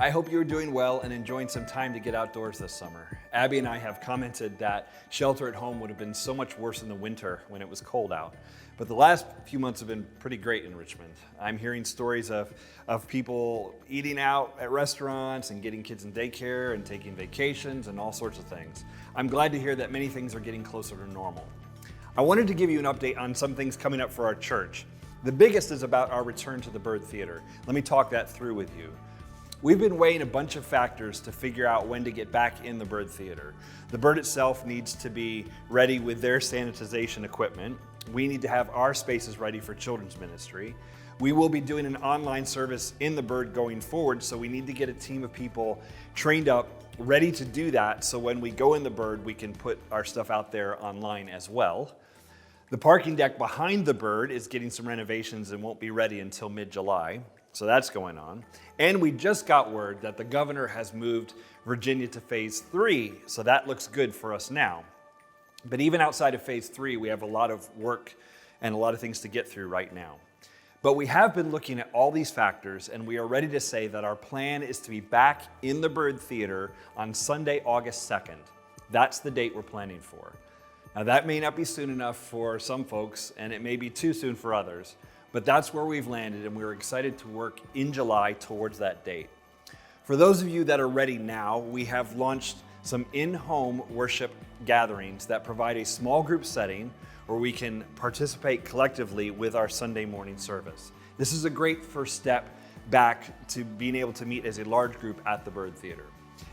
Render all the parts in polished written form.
I hope you're doing well and enjoying some time to get outdoors this summer. Abby and I have commented that shelter at home would have been so much worse in the winter when it was cold out. But the last few months have been pretty great in Richmond. I'm hearing stories of people eating out at restaurants and getting kids in daycare and taking vacations and all sorts of things. I'm glad to hear that many things are getting closer to normal. I wanted to give you an update on some things coming up for our church. The biggest is about our return to the Byrd Theatre. Let me talk that through with you. We've been weighing a bunch of factors to figure out when to get back in the Byrd Theatre. The Byrd itself needs to be ready with their sanitization equipment. We need to have our spaces ready for children's ministry. We will be doing an online service in the Byrd going forward, so we need to get a team of people trained up, ready to do that, so when we go in the Byrd, we can put our stuff out there online as well. The parking deck behind the Byrd is getting some renovations and won't be ready until mid-July. So that's going on. And we just got word that the governor has moved Virginia to phase 3, so that looks good for us now. But even outside of phase 3, we have a lot of work and a lot of things to get through right now. But we have been looking at all these factors, and we are ready to say that our plan is to be back in the Byrd Theatre on Sunday, August 2nd. That's the date we're planning for. Now that may not be soon enough for some folks, and it may be too soon for others. But that's where we've landed, and we're excited to work in July towards that date. For those of you that are ready now, we have launched some in-home worship gatherings that provide a small group setting where we can participate collectively with our Sunday morning service. This is a great first step back to being able to meet as a large group at the Byrd Theatre.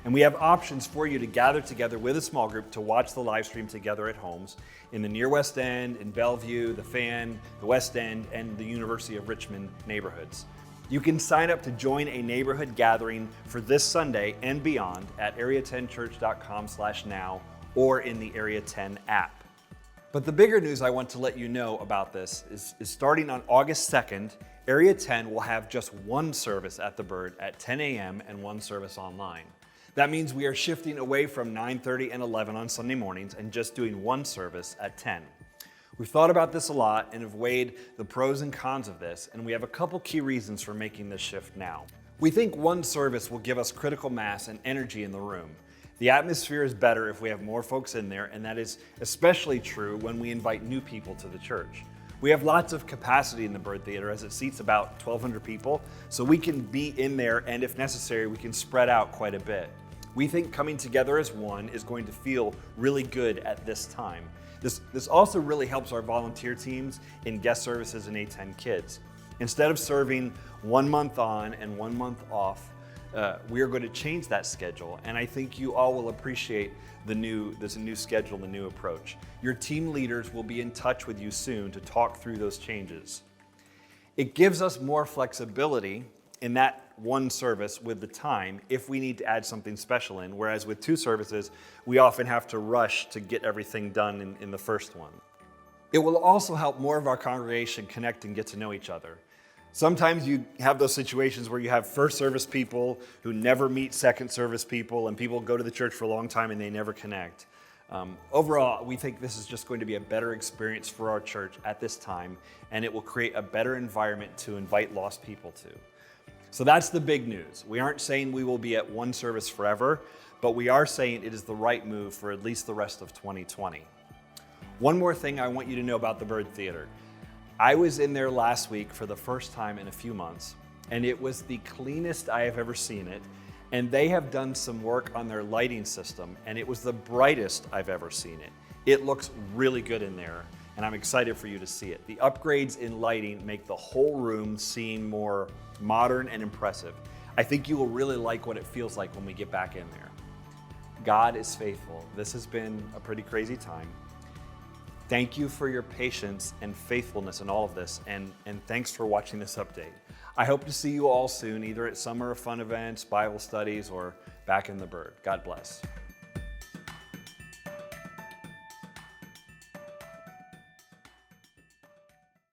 And we have options for you to gather together with a small group to watch the live stream together at homes in the near West End, in Bellevue, the Fan, the West End, and the University of Richmond neighborhoods. You can sign up to join a neighborhood gathering for this Sunday and beyond at area10church.com/now or in the Area 10 app. But the bigger news I want to let you know about this is starting on August 2nd, Area 10 will have just one service at the Byrd at 10 a.m. and one service online. That means we are shifting away from 9:30 and 11 on Sunday mornings and just doing one service at 10. We've thought about this a lot and have weighed the pros and cons of this, and we have a couple key reasons for making this shift now. We think one service will give us critical mass and energy in the room. The atmosphere is better if we have more folks in there, and that is especially true when we invite new people to the church. We have lots of capacity in the Byrd Theatre as it seats about 1,200 people, so we can be in there, and if necessary, we can spread out quite a bit. We think coming together as one is going to feel really good at this time. This also really helps our volunteer teams in guest services and A10 kids. Instead of serving 1 month on and 1 month off, we are going to change that schedule, and I think you all will appreciate this new schedule, the new approach. Your team leaders will be in touch with you soon to talk through those changes. It gives us more flexibility in that one service with the time if we need to add something special in, whereas with 2 services, we often have to rush to get everything done in the first one. It will also help more of our congregation connect and get to know each other. Sometimes you have those situations where you have first service people who never meet second service people, and people go to the church for a long time and they never connect. Overall, we think this is just going to be a better experience for our church at this time, and it will create a better environment to invite lost people to. So that's the big news. We aren't saying we will be at one service forever, but we are saying it is the right move for at least the rest of 2020. One more thing I want you to know about the Byrd Theatre. I was in there last week for the first time in a few months, and it was the cleanest I have ever seen it. And they have done some work on their lighting system, and it was the brightest I've ever seen it. It looks really good in there, and I'm excited for you to see it. The upgrades in lighting make the whole room seem more modern and impressive. I think you will really like what it feels like when we get back in there. God is faithful. This has been a pretty crazy time. Thank you for your patience and faithfulness in all of this, and thanks for watching this update. I hope to see you all soon, either at summer fun events, Bible studies, or back in the Byrd. God bless.